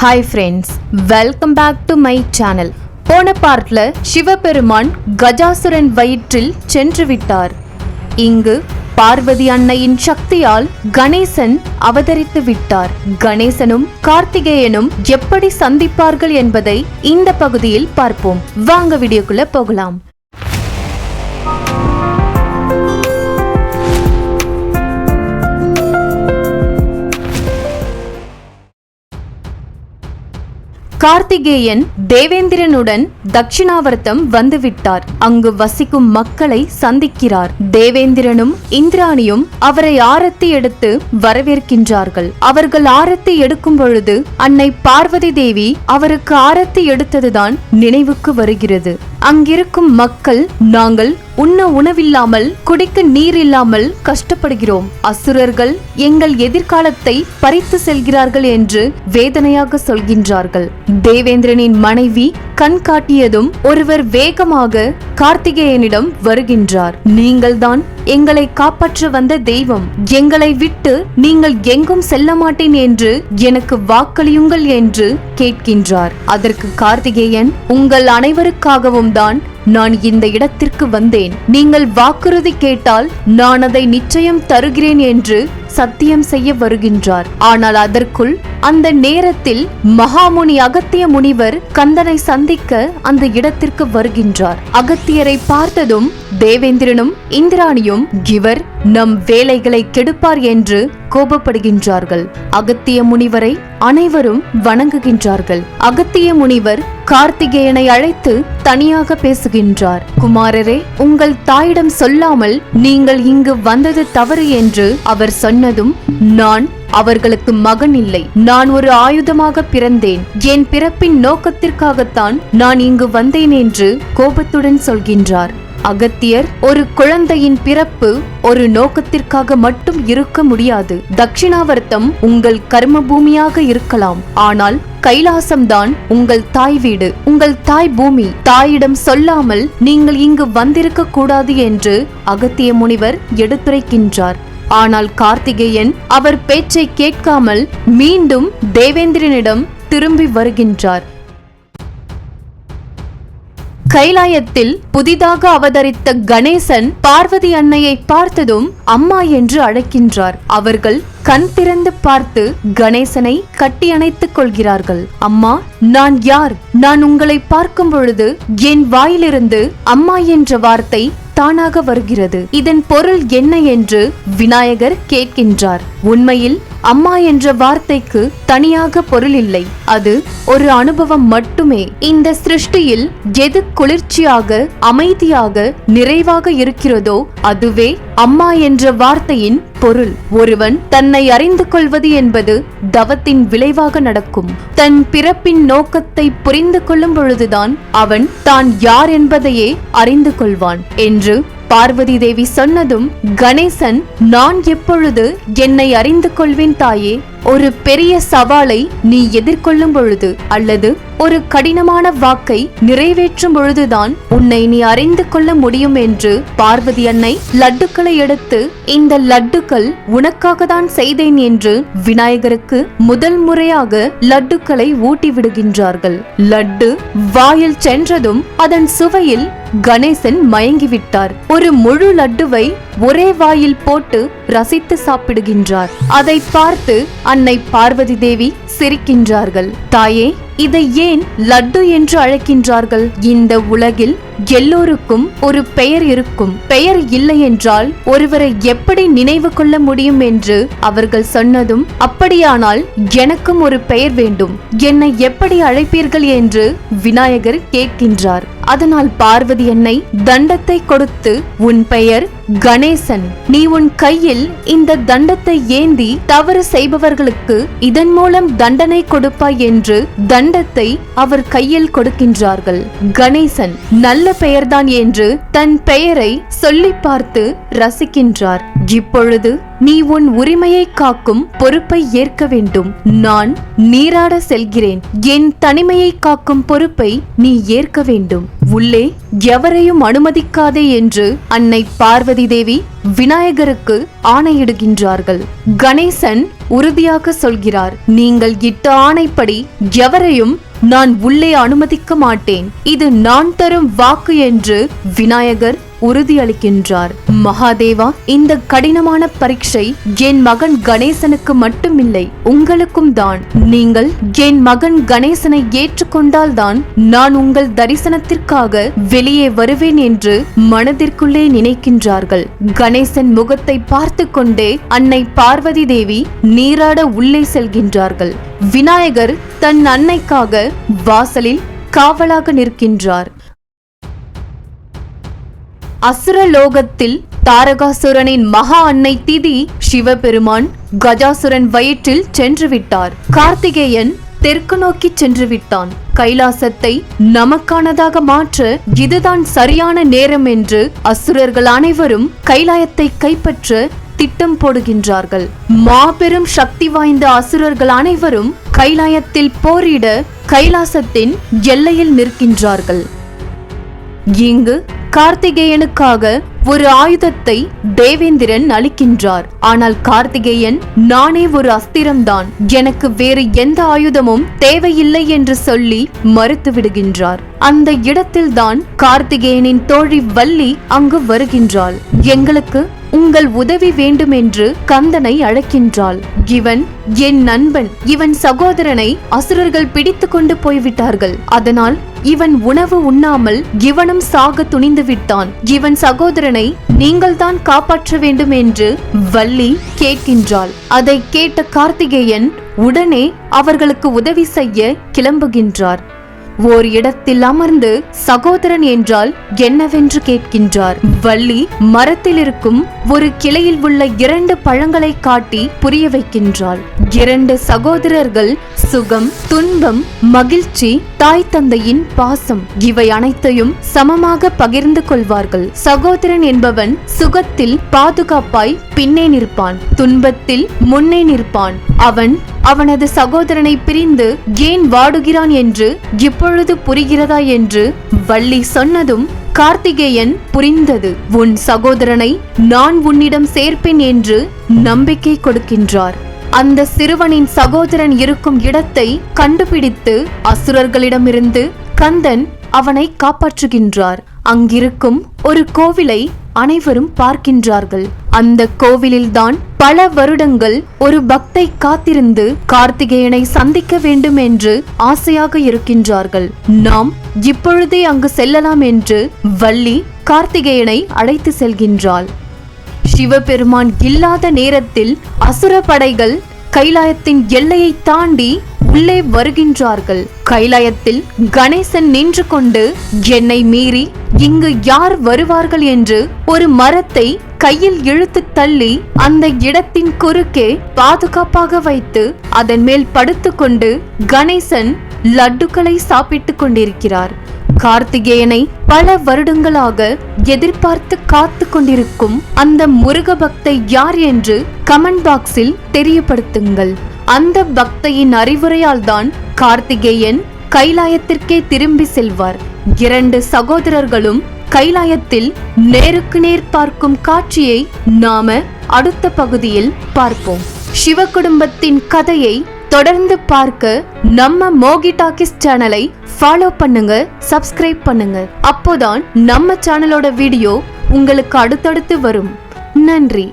Hi friends, welcome back to my channel. போன பார்ட்ல சிவபெருமான் கஜாசுரன் வயிற்றில் சென்று விட்டார். இங்கு பார்வதி அன்னையின் சக்தியால் கணேசன் அவதரித்து விட்டார். கணேசனும் கார்த்திகேயனும் எப்படி சந்திப்பார்கள் என்பதை இந்த பகுதியில் பார்ப்போம். வாங்க வீடியோக்குள்ள போகலாம். கார்த்திகேயன் தேவேந்திரனுடன் தட்சிணாவர்த்தம் வந்துவிட்டார். அங்கு வசிக்கும் மக்களை சந்திக்கிறார். தேவேந்திரனும் இந்திராணியும் அவரை ஆரத்தி எடுத்து வரவேற்கின்றார்கள். அவர்கள் ஆரத்தி எடுக்கும் பொழுது அன்னை பார்வதி தேவி அவருக்கு ஆரத்தி எடுத்ததுதான் நினைவுக்கு வருகிறது. அங்கிருக்கும் மக்கள், நாங்கள் உண்ண உணவில்லாமல் குடிக்க நீர் இல்லாமல் கஷ்டப்படுகிறோம். அசுரர்கள் எங்கள் எதிர்காலத்தை பறித்து செல்கிறார்கள் என்று வேதனையாக சொல்கின்றார்கள். தேவேந்திரனின் மனைவி கண் காட்டியதும் ஒருவர் வேகமாக கார்த்திகேயனிடம் வருகின்றார். நீங்கள்தான் எங்களை காப்பாற்ற வந்த தெய்வம். எங்களை விட்டு நீங்கள் எங்கும் செல்ல மாட்டேன் என்று எனக்கு வாக்களியுங்கள் என்று கேட்கின்றார். அதற்கு கார்த்திகேயன், உங்கள் அனைவருக்காகவும் தான் நான் இந்த இடத்திற்கு வந்தேன். நீங்கள் வாக்குறுதி கேட்டால் நான் அதை நிச்சயம் தருகிறேன் என்று சத்தியம் செய்ய வருகின்றார். ஆனால் அதற்குள் அந்த நேரத்தில் மகாமுனி அகத்திய முனிவர் கந்தனை சந்திக்க அந்த இடத்திற்கு வருகின்றார். அகத்தியரை பார்த்ததும் தேவேந்திரனும் இந்திராணியும் இவர் நம் வேலைகளை கெடுப்பார் என்று கோபப்படுகின்றார்கள். அகத்திய முனிவரை அனைவரும் வணங்குகின்றார்கள். அகத்திய முனிவர் கார்த்திகேயனை அழைத்து தனியாக பேசுகின்றார். குமாரரே, உங்கள் தாயிடம் சொல்லாமல் நீங்கள் இங்கு வந்தது தவறு என்று அவர் சொன்னதும், நான் அவர்களுக்கு மகன் இல்லை, நான் ஒரு ஆயுதமாக பிறந்தேன். என் பிறப்பின் நோக்கத்திற்காகத்தான் நான் இங்கு வந்தேன் என்று கோபத்துடன் சொல்கின்றார். அகத்தியர், ஒரு குழந்தையின் பிறப்பு ஒரு நோக்கத்திற்காக மட்டும் இருக்க முடியாது. தட்சிணாவர்த்தம் உங்கள் கர்ம பூமியாக இருக்கலாம், ஆனால் கைலாசம்தான் உங்கள் தாய் வீடு, உங்கள் தாய் பூமி. தாயிடம் சொல்லாமல் நீங்கள் இங்கு வந்திருக்க கூடாது என்று அகத்திய முனிவர் எடுத்துரைக்கின்றார். ஆனால் கார்த்திகேயன் அவர் பேச்சை கேட்காமல் மீண்டும் தேவேந்திரனிடம் திரும்பி வருகின்றார். கைலாயத்தில் புதிதாக அவதரித்த கணேசன் பார்வதி அன்னையை பார்த்ததும் அம்மா என்று அழைக்கின்றார். அவர்கள் கண் திறந்து பார்த்து கணேசனை கட்டி அணைத்துக் கொள்கிறார்கள். அம்மா, நான் யார்? நான் உங்களை பார்க்கும் பொழுது என் வாயிலிருந்து அம்மா என்ற வார்த்தை தானாக வருகிறது. இதன் பொருள் என்ன என்று விநாயகர் கேட்கின்றார். உண்மையில் அம்மா என்ற வார்த்தைக்கு தனியாக பொருள் இல்லை, அது ஒரு அனுபவம் மட்டுமே. இந்த சிருஷ்டியில் எது குளிர்ச்சியாக, அமைதியாக, நிறைவாக இருக்கிறதோ அதுவே அம்மா என்ற வார்த்தையின் பொருள். ஒருவன் தன்னை அறிந்து கொள்வது என்பது தவத்தின் விளைவாக நடக்கும். தன் பிறப்பின் நோக்கத்தை புரிந்து கொள்ளும் பொழுதுதான் அவன் தான் யார் என்பதையே அறிந்து கொள்வான் என்று பார்வதி தேவி சொன்னதும் கணேசன், நான் எப்பொழுது என்னை அறிந்து கொள்வேன் தாயே? ஒரு பெரிய சவாலை நீ எதிர்கொள்ளும் பொழுது அல்லது ஒரு கடினமான வாக்கை நிறைவேற்றும் பொழுதுதான் உன்னை நீ அறிந்து கொள்ள முடியும் என்று பார்வதி அன்னை லட்டுக்களை எடுத்து, இந்த லட்டுக்கள் உனக்காக தான் செய்தேன் என்று விநாயகருக்கு முதல் முறையாக லட்டுக்களை ஊட்டி விடுகின்றார்கள். லட்டு வாயில் சென்றதும் அதன் சுவையில் கணேசன் மயங்கிவிட்டார். ஒரு முழு லட்டுவை ஒரே வாயில் போட்டு ரசித்து சாப்பிடுகின்றார். அதை பார்த்து அன்னை பார்வதி தேவி சிரிக்கின்றார்கள். தாயே, இதை ஏன் லட்டு என்று அழைக்கின்றார்கள்? இந்த உலகில் எல்லோருக்கும் ஒரு பெயர் இருக்கும். பெயர் இல்லை என்றால் ஒருவரை எப்படி நினைவு கொள்ள முடியும் என்று அவர்கள் சொன்னதும், அப்படியானால் எனக்கும் ஒரு பெயர் வேண்டும், என்னை எப்படி அழைப்பீர்கள் என்று விநாயகர் கேட்கின்றார். அதனால் பார்வதி அன்னை தண்டத்தை கொடுத்து, உன் பெயர் கணேசன், நீ உன் கையில் இந்த தண்டத்தை ஏந்தி தவறு செய்பவர்களுக்கு இதன் மூலம் தண்டனை கொடுப்பாய் என்று தண்டத்தை அவர் கையில் கொடுக்கின்றார்கள். கணேசன் நல்ல பெயர்தான் என்று தன் பெயரை சொல்லி பார்த்து ரசிக்கின்றார். இப்பொழுது நீ உன் உரிமையை காக்கும் பொறுப்பை ஏற்க வேண்டும். நான் நீராட செல்கிறேன். என் தனிமையை காக்கும் பொறுப்பை நீ ஏற்க வேண்டும். உள்ளே எவரையும் அனுமதிக்காதே என்று அன்னை பார்வதி தேவி விநாயகருக்கு ஆணையிடுகின்றார்கள். கணேசன் உறுதியாக சொல்கிறார், நீங்கள் இட்ட ஆணைப்படி எவரையும் நான் உள்ளே அனுமதிக்க மாட்டேன், இது நான் தரும் வாக்கு என்று விநாயகர் உறுதியளிக்கின்றார். மகாதேவா, இந்த கடினமான பரீட்சை என் மகன் கணேசனுக்கு மட்டுமில்லை, உங்களுக்கும் தான். நீங்கள் என் மகன் கணேசனை ஏற்றுக்கொண்டால் தான் நான் உங்கள் தரிசனத்திற்காக வெளியே வருவேன் என்று மனதிற்குள்ளே நினைக்கின்றார்கள். கணேசன் முகத்தை பார்த்து கொண்டே அன்னை பார்வதி தேவி நீராட உள்ளே செல்கின்றார்கள். விநாயகர் தன் அன்னைக்காக வாசலில் காவலாக நிற்கின்றார். அசுரலோகத்தில் தாரகாசுரனின் மகா அன்னை திதி சிவபெருமான் கஜாசுரன் வயிற்றில் சென்று விட்டார். கார்த்திகேயன் தெற்கு நோக்கி சென்று விட்டான். கைலாசத்தை நமக்கானதாக மாற்ற இதுதான் சரியான நேரம் என்று அசுரர்கள் அனைவரும் கைலாயத்தை கைப்பற்ற திட்டம் போடுகின்றார்கள். மாபெரும் சக்தி வாய்ந்த அசுரர்கள் அனைவரும் கைலாயத்தில் போரிட கைலாசத்தின் எல்லையில் நிற்கின்றார்கள். இங்கு கார்த்திகேயனுக்காக ஒரு ஆயுதத்தை தேவேந்திரன் அளிக்கின்றார். ஆனால் கார்த்திகேயன், நானே ஒரு அஸ்திரம்தான், எனக்கு வேறு எந்த ஆயுதமும் தேவையில்லை என்று சொல்லி மறுத்து விடுகின்றார். அந்த இடத்தில்தான் கார்த்திகேயனின் தோழி வள்ளி அங்கு வருகின்றாள். எங்களுக்கு உங்கள் உதவி வேண்டும் என்று கந்தனை அழைக்கின்றாள். இவன் என் நண்பன், இவன் சகோதரனை அசுரர்கள் பிடித்து கொண்டு போய்விட்டார்கள். அதனால் இவன் உணவு உண்ணாமல் இவனும் சாக துணிந்து விட்டான். இவன் சகோதரனை நீங்கள் தான் காப்பாற்ற வேண்டும் என்று வள்ளி கேட்கின்றாள். அதை கேட்ட கார்த்திகேயன் உடனே அவர்களுக்கு உதவி செய்ய கிளம்புகின்றார். ஓர் இடத்தில் அமர்ந்து சகோதரன் என்றால் என்னவென்று கேட்கின்றார். வள்ளி மரத்தில் இருக்கும் ஒரு கிளையில் உள்ள 2 பழங்களை காட்டி புரிய வைக்கின்றாள். 2 சகோதரர்கள் சுகம், துன்பம், மகிழ்ச்சி, தாய் தந்தையின் பாசம் இவை அனைத்தையும் சமமாக பகிர்ந்து கொள்வார்கள். சகோதரன் என்பவன் சுகத்தில் பாதுகாப்பாய் பின்னே நிற்பான், துன்பத்தில் முன்னே நிற்பான். அவன் அவனது சகோதரனை பிரிந்து ஏன் வாடுகிறான் என்று இப்பொழுது புரிகிறதா என்று வள்ளி சொன்னதும் கார்த்திகேயன் புரிந்தது. உன் சகோதரனை நான் உன்னிடம் சேர்ப்பேன் என்று நம்பிக்கை கொடுக்கின்றார். அந்த சிறுவனின் சகோதரன் இருக்கும் இடத்தை கண்டுபிடித்து அசுரர்களிடமிருந்து கந்தன் அவனை காப்பாற்றுகின்றார். அங்கிருக்கும் ஒரு கோவிலை அனைவரும் பார்க்கின்றார்கள். அந்த கோவிலில்தான் பல வருடங்கள் ஒரு பக்தை காத்திருந்து கார்த்திகேயனை சந்திக்க வேண்டும் என்று ஆசையாக இருக்கின்றார்கள். நாம் இப்பொழுதே அங்கு செல்லலாம் என்று வள்ளி கார்த்திகேயனை அழைத்து செல்கின்றாள். சிவபெருமான் இல்லாத நேரத்தில் அசுர படைகள் கைலாயத்தின் எல்லையை தாண்டி உள்ளே வருகின்றார்கள். கைலாயத்தில் கணேசன் நின்று கொண்டு என்னை மீறி இங்கு யார் வருவார்கள் என்று ஒரு மரத்தை கையில் இழுத்து தள்ளி அந்த இடத்தின் குறுக்கே பாதுகாப்பாக வைத்து அதன் மேல் படுத்துக்கொண்டு கணேசன் லட்டுக்களை சாப்பிட்டுக் கொண்டிருக்கிறார். கார்த்திகேயனை பல வருடங்களாக எதிர்பார்த்து காத்து கொண்டிருக்கும் அந்த முருக பக்தை யார் என்று கமெண்ட் பாக்ஸில் தெரியப்படுத்துங்கள். அந்த பக்தையின் அறிவுரையால் தான் கார்த்திகேயன் கைலாயத்திற்கே திரும்பி செல்வார். 2 சகோதரர்களும் கைலாயத்தில் நேருக்கு நேர் பார்க்கும் காட்சியை நாம அடுத்த பகுதியில் பார்ப்போம். சிவ குடும்பத்தின் கதையை தொடர்ந்து பார்க்க நம்ம மோகி டாக்கிஸ் சேனலை ஃபாலோ பண்ணுங்க, சப்ஸ்கிரைப் பண்ணுங்க. அப்போதான் நம்ம சேனலோட வீடியோ உங்களுக்கு அடுத்தடுத்து வரும். நன்றி.